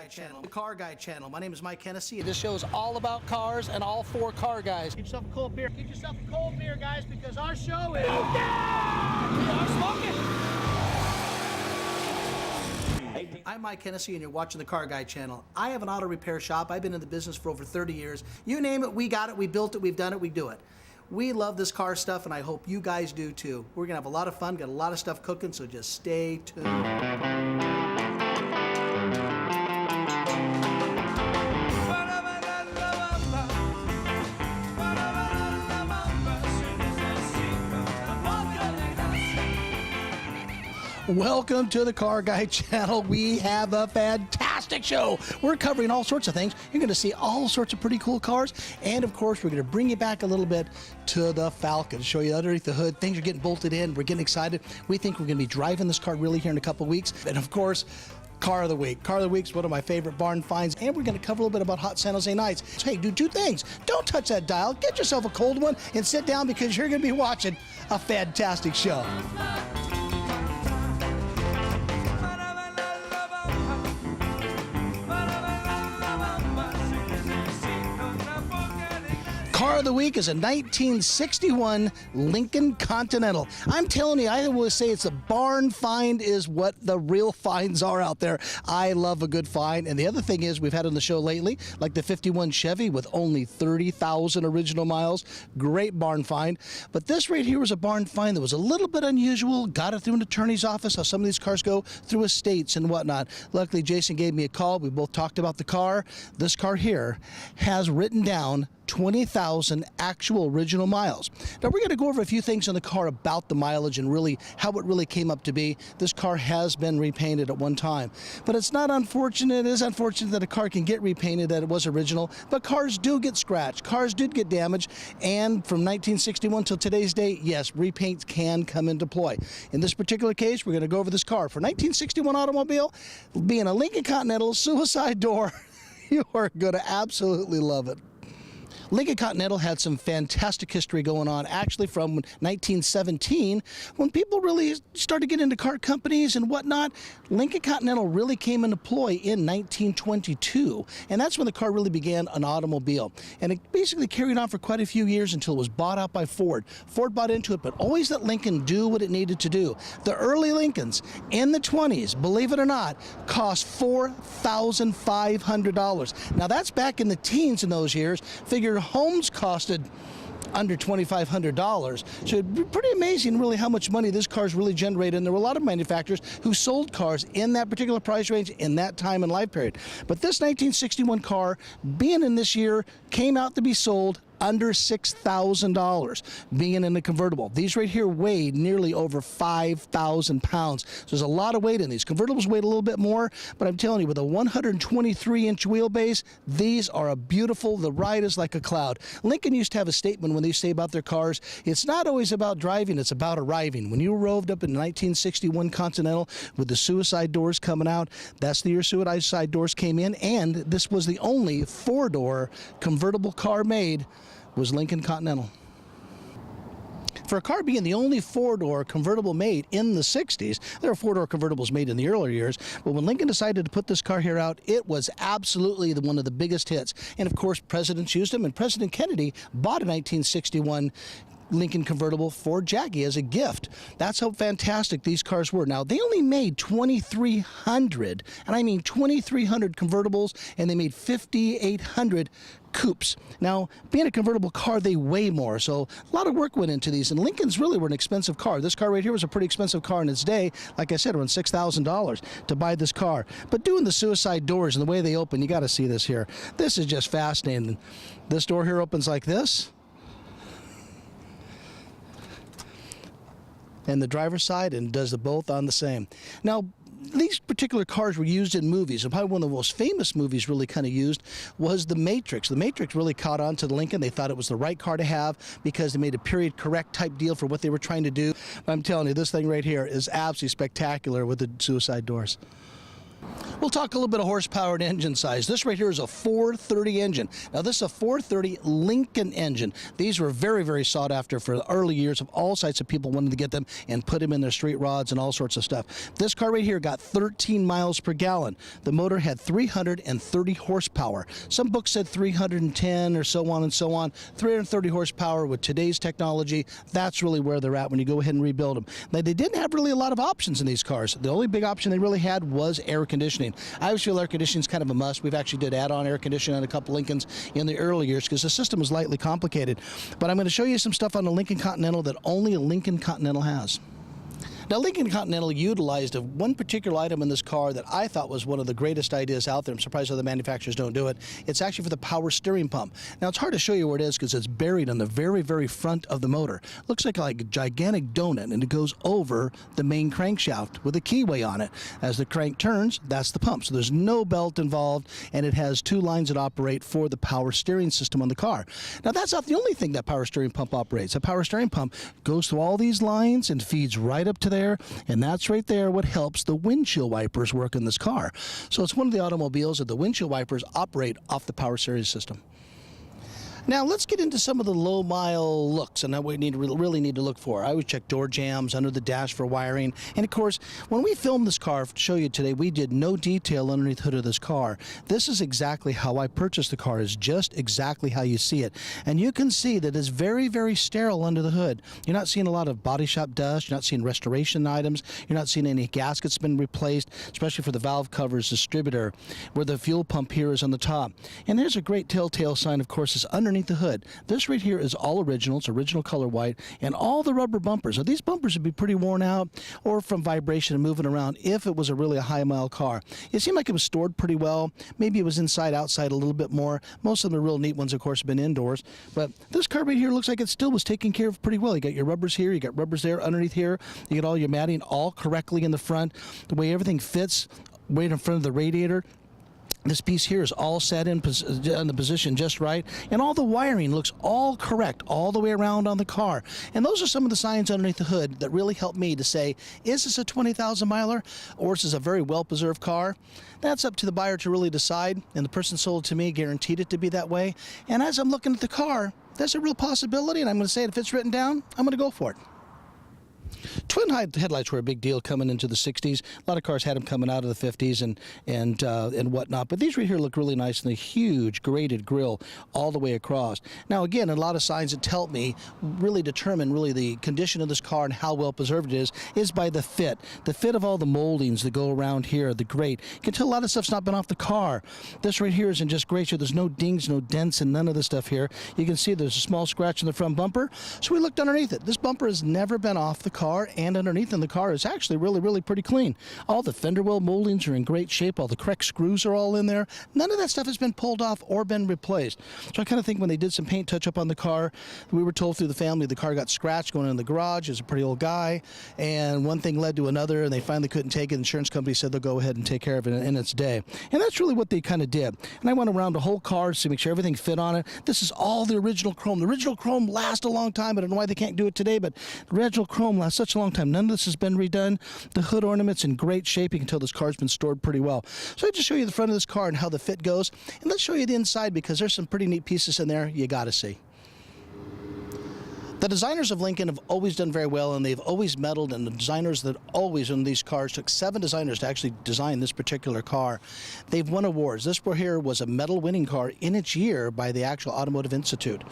Guy channel. The Car Guy channel. My name is Mike Hennessy. This show is all about cars and all four car guys. Get yourself a cold beer. Get yourself a cold beer, guys, because our show is... Yeah! We are smoking! I'm Mike Hennessy, and you're watching the Car Guy channel. I have an auto repair shop. I've been in the business for over 30 years. You name it, we got it, we built it, we've done it, we do it. We love this car stuff, and I hope you guys do too. We're gonna have a lot of fun, got a lot of stuff cooking, so just stay tuned. Welcome to the Car Guy channel. We have a fantastic show. We're covering all sorts of things. You're going to see all sorts of pretty cool cars. And of course, we're going to bring you back a little bit to the Falcon, show you underneath the hood. Things are getting bolted in. We're getting excited. We think we're going to be driving this car really here in a couple of weeks. And of course, Car of the Week. Car of the Week is one of my favorite barn finds, and we're going to cover a little bit about hot San Jose nights. So, hey, do two things. Don't touch that dial. Get yourself a cold one and sit down, because you're going to be watching a fantastic show. Car of the Week is a 1961 Lincoln Continental. I'm telling you, I always say it's a barn find is what the real finds are out there. I love a good find. And the other thing is, we've had on the show lately, like the 51 Chevy with only 30,000 original miles. Great barn find. But this right here was a barn find that was a little bit unusual. Got it through an attorney's office, how some of these cars go through estates and whatnot. Luckily, Jason gave me a call. We both talked about the car. This car here has written down 20,000 actual original miles. Now, we're going to go over a few things on the car about the mileage and really how it really came up to be. This car has been repainted at one time, but it's not unfortunate. It is unfortunate that a car can get repainted, that it was original, but cars do get scratched. Cars did get damaged, and from 1961 till today's day, yes, repaints can come into play. In this particular case, we're going to go over this car. For 1961 automobile, being a Lincoln Continental suicide door, you are going to absolutely love it. Lincoln Continental had some fantastic history going on, actually from 1917, when people really started getting into car companies and whatnot. Lincoln Continental really came into play in 1922, and that's when the car really began an automobile. And it basically carried on for quite a few years until it was bought out by Ford. Ford bought into it, but always let Lincoln do what it needed to do. The early Lincolns in the 20s, believe it or not, cost $4,500. Now, that's back in the teens in those years. Figure homes costed under $2,500. So it'd be pretty amazing really how much money this car's really generated. And there were a lot of manufacturers who sold cars in that particular price range in that time and life period. But this 1961 car, being in this year, came out to be sold under $6,000, being in a convertible. These right here weighed nearly over 5,000 pounds. So there's a lot of weight in these. Convertibles weighed a little bit more, but I'm telling you, with a 123-inch wheelbase, these are a beautiful, the ride is like a cloud. Lincoln used to have a statement when they say about their cars, it's not always about driving, it's about arriving. When you roved up in 1961 Continental with the suicide doors coming out, that's the year suicide doors came in, and this was the only four-door convertible car made, was Lincoln Continental. For a car being the only four-door convertible made in the 60s, there were four-door convertibles made in the earlier years, but when Lincoln decided to put this car here out, it was absolutely one of the biggest hits. And of course, presidents used them, and President Kennedy bought a 1961 Lincoln convertible for Jackie as a gift. That's how fantastic these cars were. Now, they only made 2,300, and I mean 2,300 convertibles, and they made 5,800 coupes. Now, being a convertible car, they weigh more, so a lot of work went into these, and Lincolns really were an expensive car. This car right here was a pretty expensive car in its day. Like I said, around $6,000 to buy this car. But doing the suicide doors and the way they open, you got to see this here. This is just fascinating. This door here opens like this, and the driver's side, and does the both on the same. Now, these particular cars were used in movies, and probably one of the most famous movies really kind of used was The Matrix. The Matrix really caught on to the Lincoln. They thought it was the right car to have because they made a period correct type deal for what they were trying to do. But I'm telling you, this thing right here is absolutely spectacular with the suicide doors. We'll talk a little bit of horsepower and engine size. This right here is a 430 engine. Now this is a 430 Lincoln engine. These were very, very sought after for the early years of all sides of people wanting to get them and put them in their street rods and all sorts of stuff. This car right here got 13 miles per gallon. The motor had 330 horsepower. Some books said 310 or so on and so on. 330 horsepower with today's technology, that's really where they're at when you go ahead and rebuild them. Now they didn't have really a lot of options in these cars. The only big option they really had was air conditioning. I always feel air conditioning is kind of a must. We've actually did add-on air conditioning on a couple Lincolns in the early years because the system was lightly complicated. But I'm going to show you some stuff on the Lincoln Continental that only a Lincoln Continental has. Now, Lincoln Continental utilized one particular item in this car that I thought was one of the greatest ideas out there. I'm surprised other manufacturers don't do it. It's actually for the power steering pump. Now, it's hard to show you where it is because it's buried on the very, very front of the motor. Looks like a gigantic donut, and it goes over the main crankshaft with a keyway on it. As the crank turns, that's the pump. So there's no belt involved, and it has two lines that operate for the power steering system on the car. Now, that's not the only thing that power steering pump operates. A power steering pump goes through all these lines and feeds right up to there, and that's right there what helps the windshield wipers work in this car. So it's one of the automobiles that the windshield wipers operate off the power steering system. Now let's get into some of the low mile looks and that we really need to look for. I always check door jambs under the dash for wiring, and of course when we filmed this car to show you today, we did no detail underneath the hood of this car. This is exactly how I purchased the car, is just exactly how you see it, and you can see that it's very, very sterile under the hood. You're not seeing a lot of body shop dust, you're not seeing restoration items, you're not seeing any gaskets been replaced, especially for the valve covers, distributor, where the fuel pump here is on the top. And there's a great telltale sign, of course, is underneath the hood. This right here is all original. It's original color white, and all the rubber bumpers. Now these bumpers would be pretty worn out or from vibration and moving around if it was a really high mile car. It seemed like it was stored pretty well. Maybe it was inside, outside a little bit more. Most of the real neat ones, of course, have been indoors. But this car right here looks like it still was taken care of pretty well. You got your rubbers here, you got rubbers there underneath here. You get all your matting all correctly in the front. The way everything fits right in front of the radiator. This piece here is all set in the position just right, and all the wiring looks all correct all the way around on the car. And those are some of the signs underneath the hood that really help me to say, is this a 20,000 miler or is this a very well-preserved car? That's up to the buyer to really decide, and the person sold it to me guaranteed it to be that way. And as I'm looking at the car, that's a real possibility, and I'm going to say if it's written down, I'm going to go for it. Twin headlights were a big deal coming into the 60s. A lot of cars had them coming out of the 50s and whatnot. But these right here look really nice, and the huge graded grille all the way across. Now, again, a lot of signs that tell me, really determine really the condition of this car and how well preserved it is by the fit. The fit of all the moldings that go around here, the grate. You can tell a lot of stuff's not been off the car. This right here is in just great shape. There's no dings, no dents, and none of this stuff here. You can see there's a small scratch in the front bumper. So we looked underneath it. This bumper has never been off the car, and underneath in the car is actually really, really pretty clean. All the fender well moldings are in great shape. All the correct screws are all in there. None of that stuff has been pulled off or been replaced. So I kind of think when they did some paint touch-up on the car, we were told through the family the car got scratched going in the garage. It was a pretty old guy, and one thing led to another, and they finally couldn't take it. The insurance company said they'll go ahead and take care of it in its day. And that's really what they kind of did. And I went around the whole car to make sure everything fit on it. This is all the original chrome. The original chrome lasts a long time. I don't know why they can't do it today, but the original chrome lasts such a long time. None of this has been redone. The hood ornament's in great shape. You can tell this car's been stored pretty well. So I just show you the front of this car and how the fit goes. And let's show you the inside because there's some pretty neat pieces in there you got to see. The designers of Lincoln have always done very well, and they've always meddled, and the designers that always own these cars took 7 designers to actually design this particular car. They've won awards. This one here was a medal-winning car in its year by the actual Automotive Institute.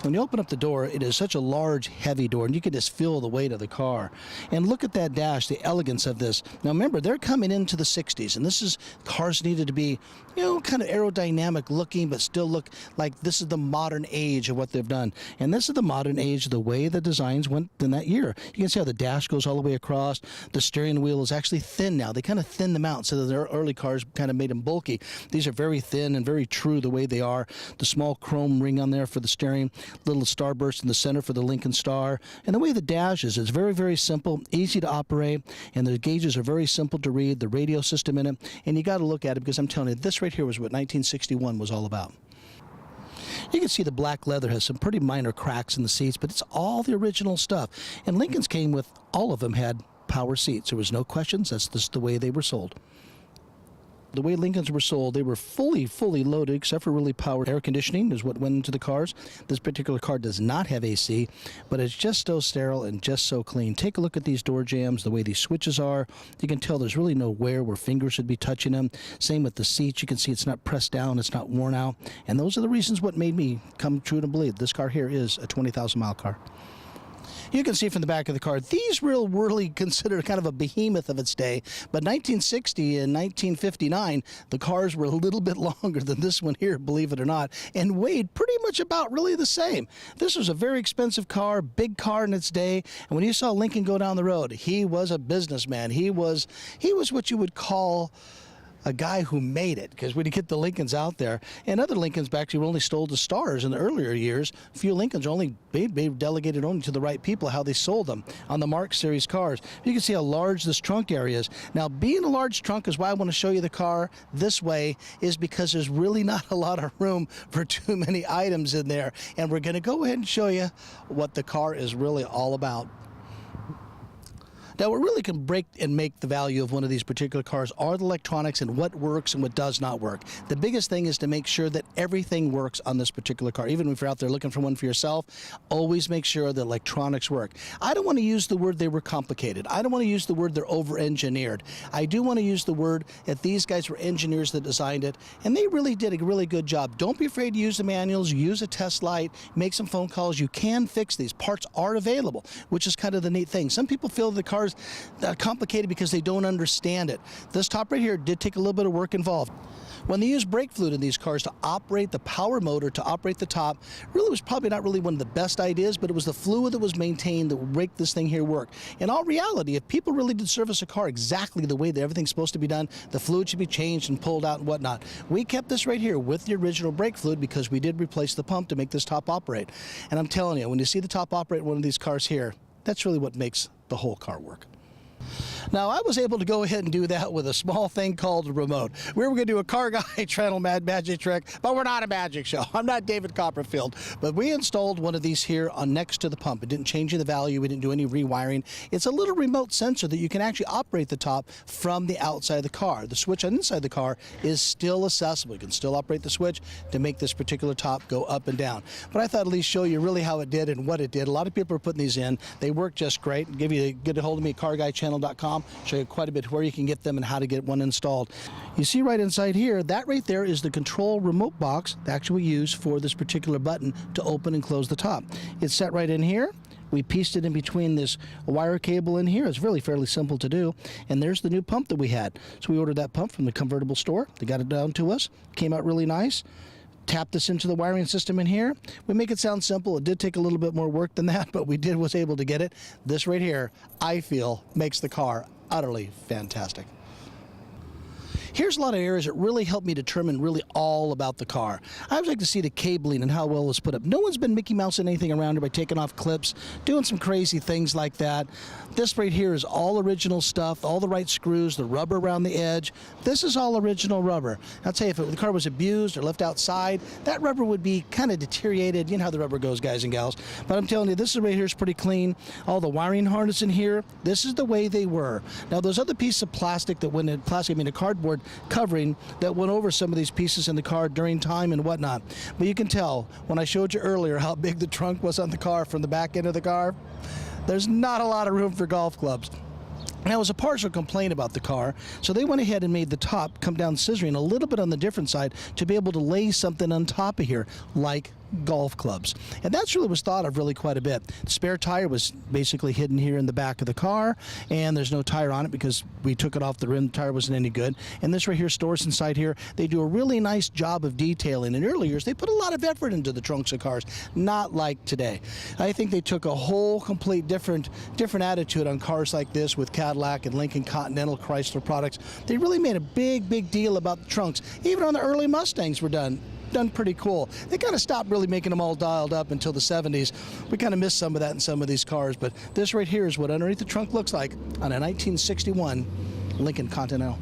When you open up the door, it is such a large, heavy door, and you can just feel the weight of the car. And look at that dash, the elegance of this. Now remember, they're coming into the 60s, and this is, cars needed to be, you know, kind of aerodynamic looking, but still look like this is the modern age of what they've done. And this is the modern age, the way the designs went in that year. You can see how the dash goes all the way across. The steering wheel is actually thin now. They kind of thinned them out, so that their early cars kind of made them bulky. These are very thin and very true the way they are. The small chrome ring on there for the steering, little starburst in the center for the Lincoln Star. And the way the dash is very, very simple, easy to operate, and the gauges are very simple to read, the radio system in it, and you got to look at it because I'm telling you, this right here was what 1961 was all about. You can see the black leather has some pretty minor cracks in the seats, but it's all the original stuff. And Lincolns came with, all of them had power seats. There was no questions. That's just the way they were sold. The way Lincolns were sold, they were fully loaded, except for really power air conditioning is what went into the cars. This particular car does not have AC, but it's just so sterile and just so clean. Take a look at these door jambs, the way these switches are. You can tell there's really no wear where fingers should be touching them. Same with the seats. You can see it's not pressed down, it's not worn out. And those are the reasons what made me come true to believe this car here is a 20,000-mile car. You can see from the back of the car, these were really considered kind of a behemoth of its day. But 1960 and 1959, the cars were a little bit longer than this one here, believe it or not, and weighed pretty much about really the same. This was a very expensive car, big car in its day. And when you saw Lincoln go down the road, he was a businessman. He was what you would call a guy who made it, because when you get the Lincolns out there, and other Lincolns actually were only sold to stars in the earlier years. A few Lincolns only they delegated only to the right people how they sold them on the Mark Series cars. You can see how large this trunk area is. Now, being a large trunk is why I want to show you the car this way, is because there's really not a lot of room for too many items in there. And we're going to go ahead and show you what the car is really all about. Now, what really can break and make the value of one of these particular cars are the electronics and what works and what does not work. The biggest thing is to make sure that everything works on this particular car. Even if you're out there looking for one for yourself, always make sure the electronics work. I don't want to use the word they were complicated. I don't want to use the word they're over-engineered. I do want to use the word that these guys were engineers that designed it, and they really did a really good job. Don't be afraid to use the manuals, use a test light, make some phone calls. You can fix these. Parts are available, which is kind of the neat thing. Some people feel the car's complicated because they don't understand it. This top right here did take a little bit of work involved. When they use brake fluid in these cars to operate the power motor, to operate the top, really was probably not really one of the best ideas, but it was the fluid that was maintained that would make this thing here work. In all reality, if people really did service a car exactly the way that everything's supposed to be done, the fluid should be changed and pulled out and whatnot. We kept this right here with the original brake fluid because we did replace the pump to make this top operate. And I'm telling you, when you see the top operate in one of these cars here, that's really what makes the whole car work. Now, I was able to go ahead and do that with a small thing called a remote. We were going to do a car guy channel magic trick, but we're not a magic show. I'm not David Copperfield. But we installed one of these here on next to the pump. It didn't change the value. We didn't do any rewiring. It's a little remote sensor that you can actually operate the top from the outside of the car. The switch on inside the car is still accessible. You can still operate the switch to make this particular top go up and down. But I thought at least show you really how it did and what it did. A lot of people are putting these in. They work just great. Get a hold of me at carguychannel.com. Show you quite a bit where you can get them and how to get one installed. You see right inside here, that right there is the control remote box that actually we use for this particular button to open and close the top. It's set right in here. We pieced it in between this wire cable in here. It's really fairly simple to do. And there's the new pump that we had. So we ordered that pump from the convertible store. They got it down to us. Came out really nice. Tap this into the wiring system in here. We make it sound simple. It did take a little bit more work than that, but was able to get it. This right here, I feel, makes the car utterly fantastic. Here's a lot of areas that really helped me determine really all about the car. I would like to see the cabling and how well it's put up. No one's been Mickey Mousing anything around here by taking off clips, doing some crazy things like that. This right here is all original stuff, all the right screws, the rubber around the edge. This is all original rubber. I'll tell you, if the car was abused or left outside, that rubber would be kind of deteriorated. You know how the rubber goes, guys and gals. But I'm telling you, this right here is pretty clean. All the wiring harness in here, this is the way they were. Now, those other pieces of plastic that went in, a cardboard covering that went over some of these pieces in the car during time and whatnot. But you can tell when I showed you earlier how big the trunk was on the car from the back end of the car. There's not a lot of room for golf clubs. Now, it was a partial complaint about the car, so they went ahead and made the top come down scissoring a little bit on the different side to be able to lay something on top of here, like golf clubs. And that's really was thought of really quite a bit. The spare tire was basically hidden here in the back of the car, and there's no tire on it because we took it off the rim. The tire wasn't any good. And this right here stores inside here. They do a really nice job of detailing. In early years, they put a lot of effort into the trunks of cars, not like today. I think they took a whole complete different attitude on cars like this with Cadillac and Lincoln Continental, Chrysler products. They really made a big deal about the trunks. Even on the early Mustangs were done pretty cool. They kind of stopped really making them all dialed up until the 70s. We kind of missed some of that in some of these cars, but this right here is what underneath the trunk looks like on a 1961 Lincoln Continental.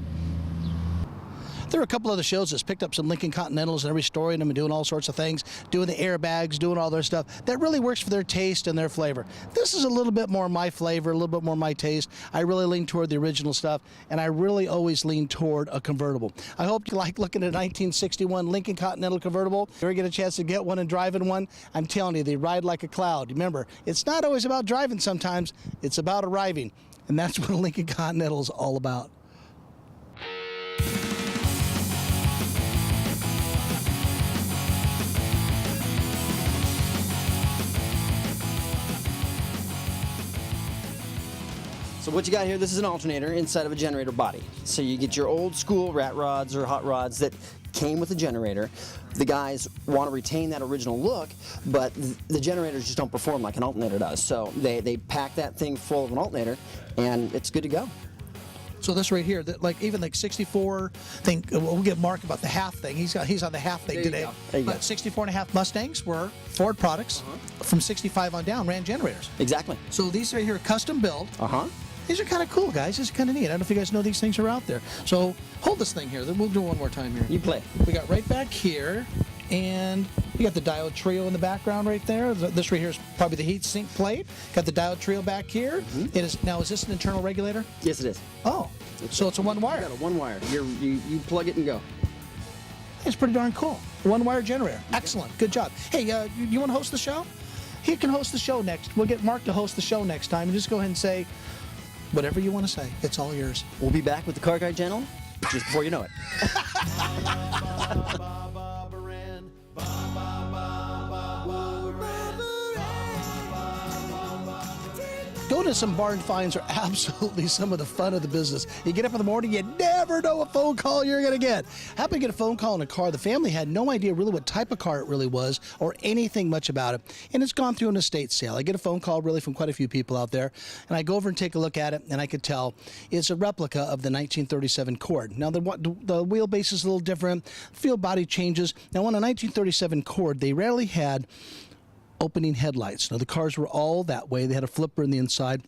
There are a couple other shows that's picked up some Lincoln Continentals and they're restoring them and doing all sorts of things, doing the airbags, doing all their stuff. That really works for their taste and their flavor. This is a little bit more my flavor, a little bit more my taste. I really lean toward the original stuff, and I really always lean toward a convertible. I hope you like looking at a 1961 Lincoln Continental convertible. If you ever get a chance to get one and drive in one, I'm telling you, they ride like a cloud. Remember, it's not always about driving sometimes, it's about arriving. And that's what a Lincoln Continental is all about. So what you got here, this is an alternator inside of a generator body. So you get your old school rat rods or hot rods that came with a generator. The guys want to retain that original look, but the generators just don't perform like an alternator does. So they pack that thing full of an alternator, and it's good to go. So this right here, like even like 64 thing, we'll get Mark about the half thing. He's on the half thing today. But 64 and a half Mustangs were Ford products. From 65 on down, ran generators. Exactly. So these right here are custom build. These are kind of cool, guys. This is kind of neat. I don't know if you guys know these things are out there. So hold this thing here. Then we'll do one more time here. You play. We got right back here, and you got the diode trio in the background right there. This right here is probably the heat sink plate. Got the diode trio back here. It is now. Is this an internal regulator? Yes, it is. Oh, so it's a one wire. You got a one wire. You plug it and go. It's pretty darn cool. One wire generator. Excellent. Good job. Hey, you want to host the show? He can host the show next. We'll get Mark to host the show next time, and just go ahead and say whatever you want to say. It's all yours. We'll be back with the Car Guy Channel just before you know it. Going to some barn finds are absolutely some of the fun of the business. You get up in the morning, you never know what phone call you're going to get. Happened to get a phone call on a car. The family had no idea really what type of car it really was or anything much about it. And it's gone through an estate sale. I get a phone call really from quite a few people out there. And I go over and take a look at it, and I could tell it's a replica of the 1937 Cord. Now, the wheelbase is a little different. Field body changes. Now, on a 1937 Cord, they rarely had opening headlights. Now, the cars were all that way. They had a flipper in the inside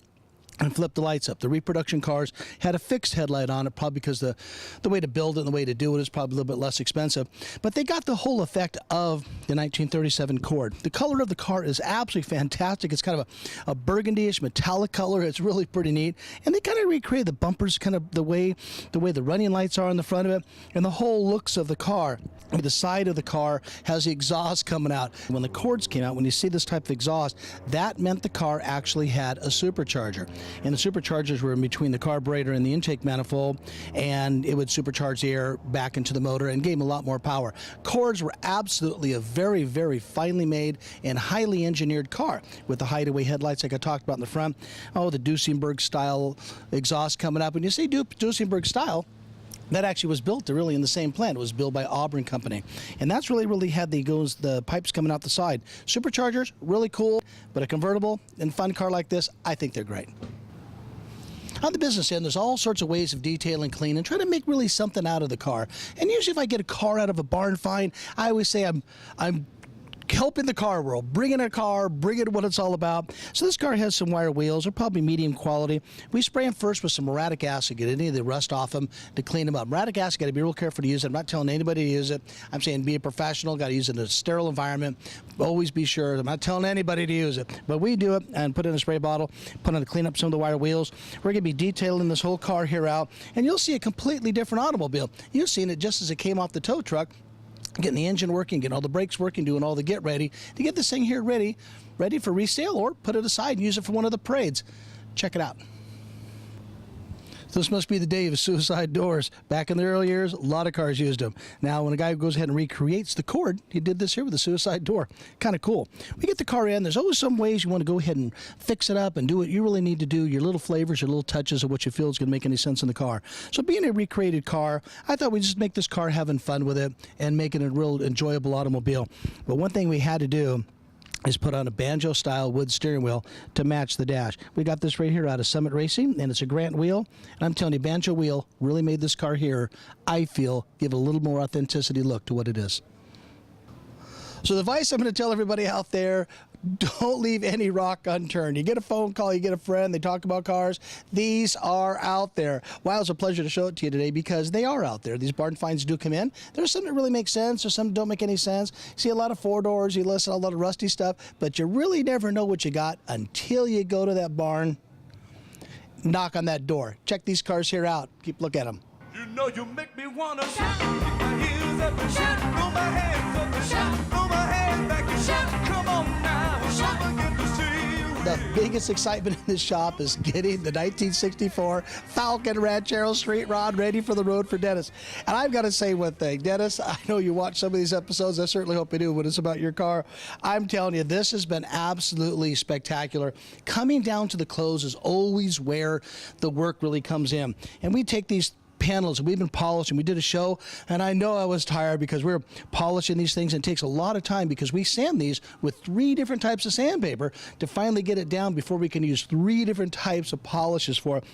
and flip the lights up. The reproduction cars had a fixed headlight on it, probably because the way to build it and the way to do it is probably a little bit less expensive. But they got the whole effect of the 1937 Cord. The color of the car is absolutely fantastic. It's kind of a burgundy-ish metallic color. It's really pretty neat. And they kind of recreate the bumpers, kind of the way the running lights are on the front of it, and the whole looks of the car. The side of the car has the exhaust coming out. When the Cords came out, when you see this type of exhaust, that meant the car actually had a supercharger. And the superchargers were in between the carburetor and the intake manifold, and it would supercharge the air back into the motor and gave them a lot more power. Cords were absolutely a very, very finely made and highly engineered car with the hideaway headlights like I talked about in the front. Oh, the Duesenberg style exhaust coming up. When you say Duesenberg style, that actually was built really in the same plant. It was built by Auburn Company. And that's really had the pipes coming out the side. Superchargers, really cool, but a convertible and fun car like this, I think they're great. On the business end, there's all sorts of ways of detailing, clean, and try to make really something out of the car. And usually if I get a car out of a barn find, I always say I'm helping the car world, bringing a car, bringing what it's all about. So this car has some wire wheels. They're probably medium quality. We spray them first with some muriatic acid, get any of the rust off them to clean them up. Muriatic acid, got to be real careful to use it. I'm not telling anybody to use it. I'm saying be a professional, got to use it in a sterile environment. Always be sure. I'm not telling anybody to use it. But we do it and put it in a spray bottle, put it to clean up some of the wire wheels. We're going to be detailing this whole car here out, and you'll see a completely different automobile. You've seen it just as it came off the tow truck, getting the engine working, getting all the brakes working, doing all the get ready to get this thing here ready for resale, or put it aside and use it for one of the parades. Check it out. This must be the day of suicide doors. Back in the early years, a lot of cars used them. Now, when a guy goes ahead and recreates the Cord, he did this here with a suicide door. Kind of cool. We get the car in. There's always some ways you want to go ahead and fix it up and do what you really need to do, your little flavors, your little touches of what you feel is going to make any sense in the car. So being a recreated car, I thought we'd just make this car having fun with it and make it a real enjoyable automobile. But one thing we had to do is put on a banjo-style wood steering wheel to match the dash. We got this right here out of Summit Racing, and it's a Grant wheel. And I'm telling you, banjo wheel really made this car here, I feel, give a little more authenticity look to what it is. So the advice I'm going to tell everybody out there, don't leave any rock unturned. You get a phone call, you get a friend, they talk about cars. These are out there. Wow, it's a pleasure to show it to you today because they are out there. These barn finds do come in. There's some that really make sense, there's some that don't make any sense. You see a lot of four-doors, you listen to a lot of rusty stuff, but you really never know what you got until you go to that barn, knock on that door. Check these cars here out. Keep looking at them. You know you make me wanna shout, kick my heels up and shout, throw my hands up and shout, throw my hands back and shout, come on now, shout, get to see you. The biggest excitement in this shop is getting the 1964 Falcon Ranchero Street Rod ready for the road for Dennis. And I've got to say one thing, Dennis, I know you watch some of these episodes, I certainly hope you do when it's about your car. I'm telling you, this has been absolutely spectacular. Coming down to the close is always where the work really comes in. And we take these panels we've been polishing. We did a show and I know I was tired because we were polishing these things and it takes a lot of time because we sand these with 3 different types of sandpaper to finally get it down before we can use 3 different types of polishes for it.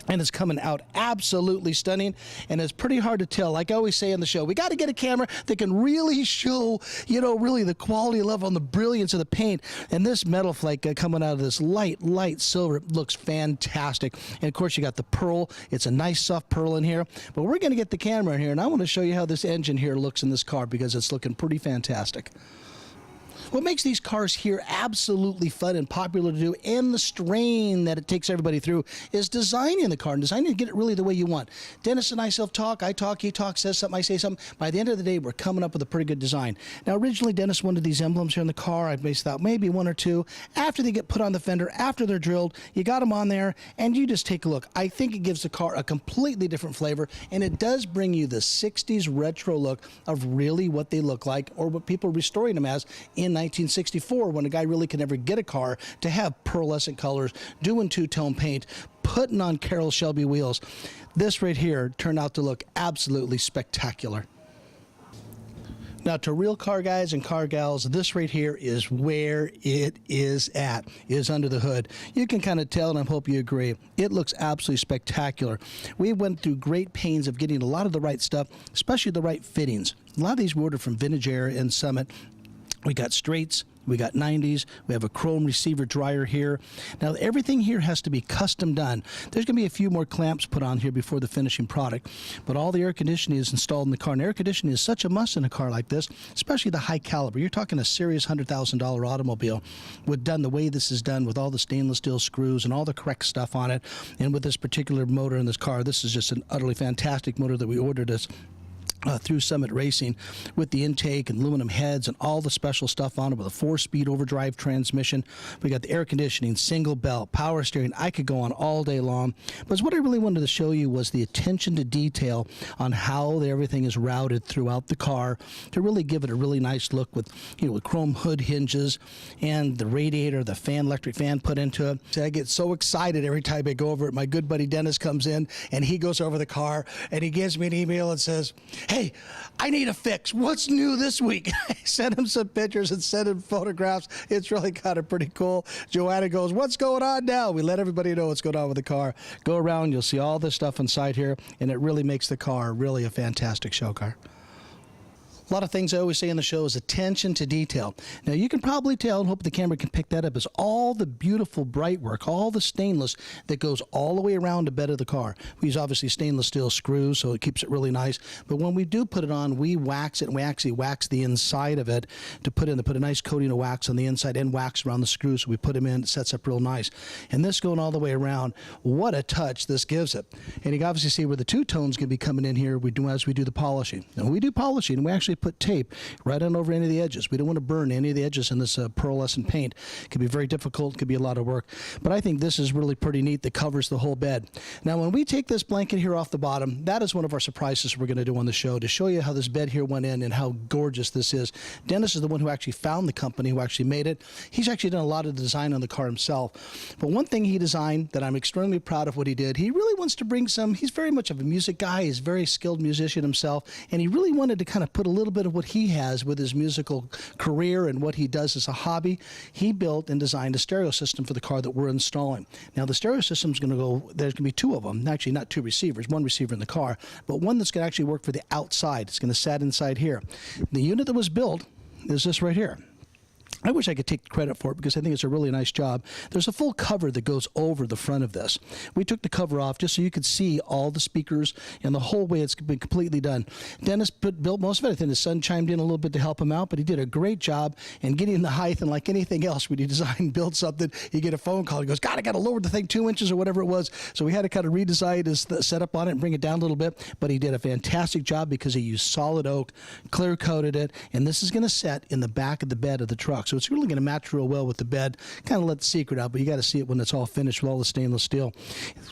And it's coming out absolutely stunning, and it's pretty hard to tell. Like I always say on the show, we got to get a camera that can really show, you know, really the quality level and the brilliance of the paint. And this metal flake coming out of this light silver looks fantastic. And of course, you got the pearl. It's a nice soft pearl in here. But we're going to get the camera in here, and I want to show you how this engine here looks in this car because it's looking pretty fantastic. What makes these cars here absolutely fun and popular to do, and the strain that it takes everybody through, is designing the car and designing to get it really the way you want. Dennis and I self-talk, I talk, he talks, says something, I say something. By the end of the day, we're coming up with a pretty good design. Now, originally, Dennis wanted these emblems here in the car. I based out maybe 1 or 2. After they get put on the fender, after they're drilled, you got them on there, and you just take a look. I think it gives the car a completely different flavor, and it does bring you the 60s retro look of really what they look like, or what people are restoring them as in 1964, when a guy really could never get a car to have pearlescent colors, doing 2-tone paint, putting on Carroll Shelby wheels. This right here turned out to look absolutely spectacular. Now, to real car guys and car gals, this right here is where it is at, is under the hood. You can kind of tell, and I hope you agree, it looks absolutely spectacular. We went through great pains of getting a lot of the right stuff, especially the right fittings. A lot of these we ordered from Vintage Air and Summit. We got straights, we got 90s, we have a chrome receiver dryer here. Now, everything here has to be custom done. There's going to be a few more clamps put on here before the finishing product, but all the air conditioning is installed in the car, and air conditioning is such a must in a car like this, especially the high caliber. You're talking a serious $100,000 automobile with done the way this is done, with all the stainless steel screws and all the correct stuff on it. And with this particular motor in this car, this is just an utterly fantastic motor that we ordered us through Summit Racing, with the intake and aluminum heads and all the special stuff on it, with a 4-speed overdrive transmission. We got the air conditioning, single belt, power steering. I could go on all day long, but what I really wanted to show you was the attention to detail on how everything is routed throughout the car to really give it a really nice look, with, you know, with chrome hood hinges and the radiator, the fan, electric fan put into it. So I get so excited every time I go over it. My good buddy Dennis comes in and he goes over the car and he gives me an email and says, "Hey, I need a fix. What's new this week?" I sent him some pictures and sent him photographs. It's really kind of pretty cool. Joanna goes, "What's going on now?" We let everybody know what's going on with the car. Go around, you'll see all this stuff inside here, and it really makes the car really a fantastic show car. A lot of things I always say in the show is attention to detail. Now, you can probably tell, and hope the camera can pick that up, is all the beautiful bright work, all the stainless that goes all the way around the bed of the car. We use obviously stainless steel screws, so it keeps it really nice. But when we do put it on, we wax it, and we actually wax the inside of it to put a nice coating of wax on the inside and wax around the screws. So we put them in, it sets up real nice. And this going all the way around, what a touch this gives it. And you can obviously see where the 2 tones can be coming in here as we do the polishing. Now, when we do polishing, we actually put tape right on over any of the edges. We don't want to burn any of the edges in this pearlescent paint. It can be very difficult. It can be a lot of work. But I think this is really pretty neat that covers the whole bed. Now, when we take this blanket here off the bottom, that is one of our surprises we're going to do on the show, to show you how this bed here went in and how gorgeous this is. Dennis is the one who actually found the company, who actually made it. He's actually done a lot of the design on the car himself. But one thing he designed that I'm extremely proud of what he did, he really wants to bring he's very much of a music guy. He's a very skilled musician himself, and he really wanted to kind of put a little bit of what he has with his musical career and what he does as a hobby. He built and designed a stereo system for the car that we're installing. Now, the stereo system is going to go, there's going to be 2 of them, actually not 2 receivers, 1 receiver in the car, but one that's going to actually work for the outside. It's going to sit inside here. The unit that was built is this right here. I wish I could take credit for it because I think it's a really nice job. There's a full cover that goes over the front of this. We took the cover off just so you could see all the speakers and the whole way it's been completely done. Dennis built most of it. I think his son chimed in a little bit to help him out, but he did a great job in getting the height. And like anything else, when you design and build something, you get a phone call. He goes, God, I got to lower the thing 2 inches or whatever it was. So we had to kind of redesign his setup on it and bring it down a little bit. But he did a fantastic job because he used solid oak, clear coated it, and this is going to set in the back of the bed of the truck. So it's really going to match real well with the bed. Kind of let the secret out, but you got to see it when it's all finished with all the stainless steel.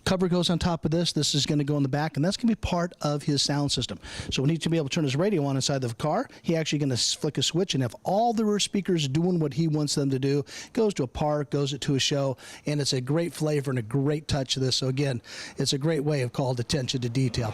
Cover goes on top of this. This is going to go in the back, and that's going to be part of his sound system. So when he's going to be able to turn his radio on inside the car, he actually going to flick a switch and have all the rear speakers doing what he wants them to do. Goes to a park, goes to a show, and it's a great flavor and a great touch of this. So again, it's a great way of called attention to detail.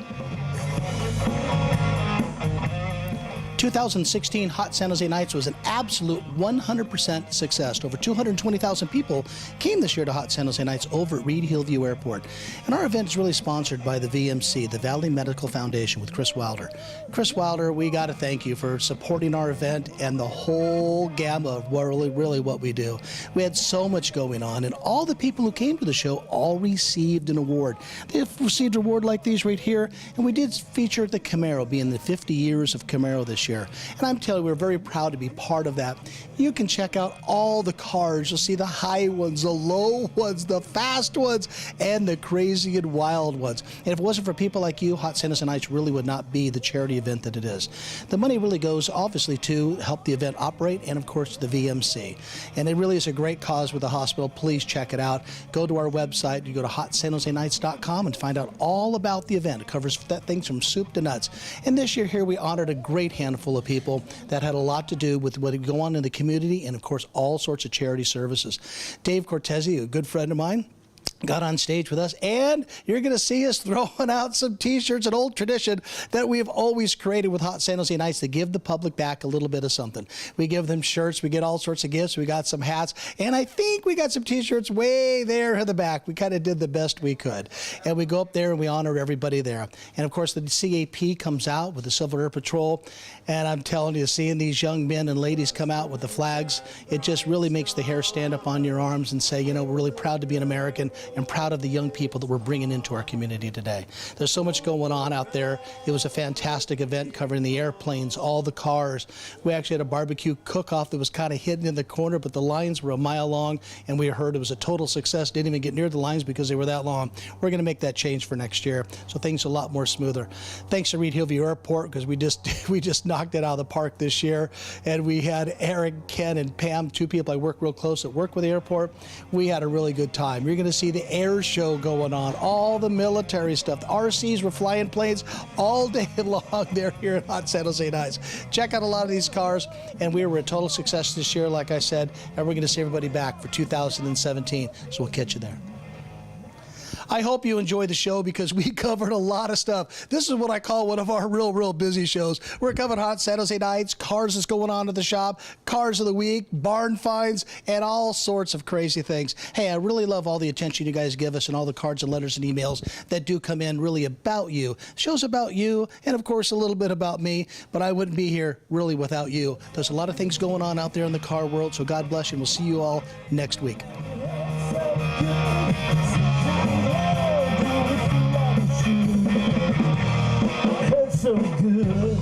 2016 Hot San Jose Nights was an absolute 100% success. Over 220,000 people came this year to Hot San Jose Nights over at Reed Hillview Airport. And our event is really sponsored by the VMC, the Valley Medical Foundation, with Chris Wilder. Chris Wilder, we got to thank you for supporting our event and the whole gamut of really what we do. We had so much going on, and all the people who came to the show all received an award. They received an award like these right here, and we did feature the Camaro, being the 50 years of Camaro this year. And I'm telling you, we're very proud to be part of that. You can check out all the cars. You'll see the high ones, the low ones, the fast ones, and the crazy and wild ones. And if it wasn't for people like you, Hot San Jose Nights really would not be the charity event that it is. The money really goes, obviously, to help the event operate and, of course, the VMC. And it really is a great cause with the hospital. Please check it out. Go to our website. You go to hotsanjosenights.com and find out all about the event. It covers things from soup to nuts. And this year here, we honored a great handful of people that had a lot to do with what would go on in the community and, of course, all sorts of charity services. Dave Cortese, a good friend of mine, got on stage with us, and you're going to see us throwing out some T-shirts, an old tradition that we have always created with Hot San Jose Nights to give the public back a little bit of something. We give them shirts, we get all sorts of gifts, we got some hats, and I think we got some T-shirts way there in the back. We kind of did the best we could, and we go up there and we honor everybody there. And of course, the CAP comes out with the Civil Air Patrol, and I'm telling you, seeing these young men and ladies come out with the flags, it just really makes the hair stand up on your arms and say, you know, we're really proud to be an American and proud of the young people that we're bringing into our community today. There's so much going on out there. It was a fantastic event covering the airplanes, all the cars. We actually had a barbecue cook-off that was kind of hidden in the corner, but the lines were a mile long, and we heard it was a total success. Didn't even get near the lines because they were that long. We're going to make that change for next year, so things are a lot more smoother. Thanks to Reed Hillview Airport, because we just knocked it out of the park this year, and we had Eric, Ken, and Pam, two people I work real close that work with the airport. We had a really good time. You're going to see the air show going on, all the military stuff. The RCs were flying planes all day long there here at Hot San Jose Nights. Check out a lot of these cars, and we were a total success this year, like I said, and we're going to see everybody back for 2017, so we'll catch you there. I hope you enjoy the show because we covered a lot of stuff. This is what I call one of our real busy shows. We're covering Hot San Jose Nights, cars that's going on at the shop, cars of the week, barn finds, and all sorts of crazy things. Hey, I really love all the attention you guys give us and all the cards and letters and emails that do come in really about you. Show's about you and, of course, a little bit about me, but I wouldn't be here really without you. There's a lot of things going on out there in the car world, so God bless you, and we'll see you all next week. So good.